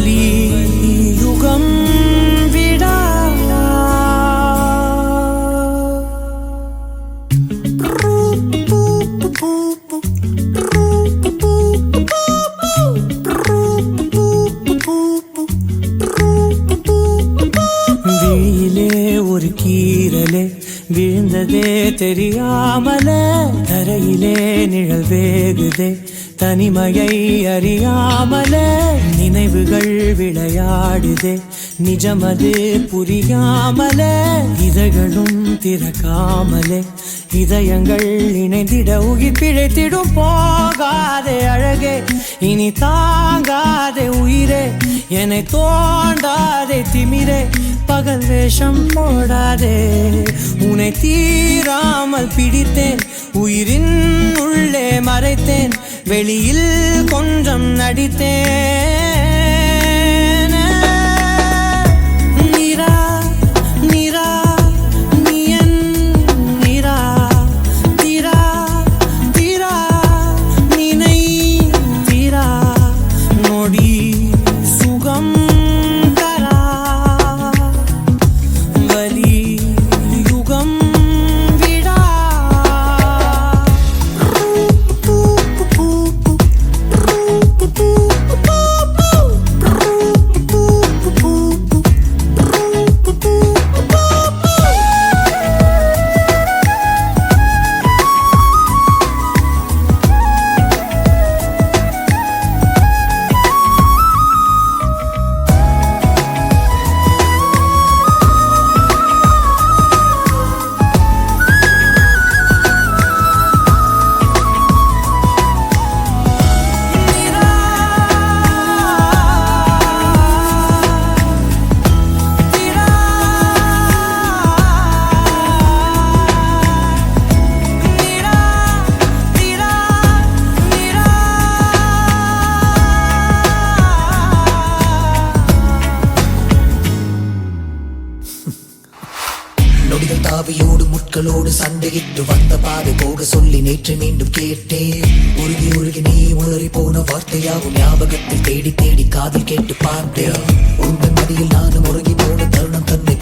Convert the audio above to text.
யுகம் விடா விழியிலே ஒரு கீரலே விழுந்ததே தெரியாமலே தரையிலே நிழல் வேகுதே தனிமையை அறியாமலே நினைவுகள் விளையாடுதே நிஜமது புரியாமலே இதழ்களும் திறக்காமலே இதயங்கள் இணைந்திட உயிர் பிழைத்திடும் போகாதே அழகே இனி தாங்காதே உயிரே என்னை தோண்டாதே திமிரே பகல் வேஷம் போடாதே உன்னை தீராமல் பிடித்தேன் உயிரின் உள்ளே மறைத்தேன் வெளியில் கொஞ்சம் நடித்தேன் நிரா நிரா நீயன் நிரா தீரா தீரா நினை தீரா நொடி சுகம் தரா வலி யுகம் நொடிகள் தாவியோடு முட்களோடு சண்டையிட்டு வந்த பாதை போக சொல்லி நேற்று மீண்டும் கேட்டேன் உருகி உருகி நீ உளறி போன வார்த்தையாகும் ஞாபகத்தில் தேடி தேடி காதில் கேட்டு பார்த்தேன் உங்கள் மடியில் நானும் உருகி போன தருணம் தன்னை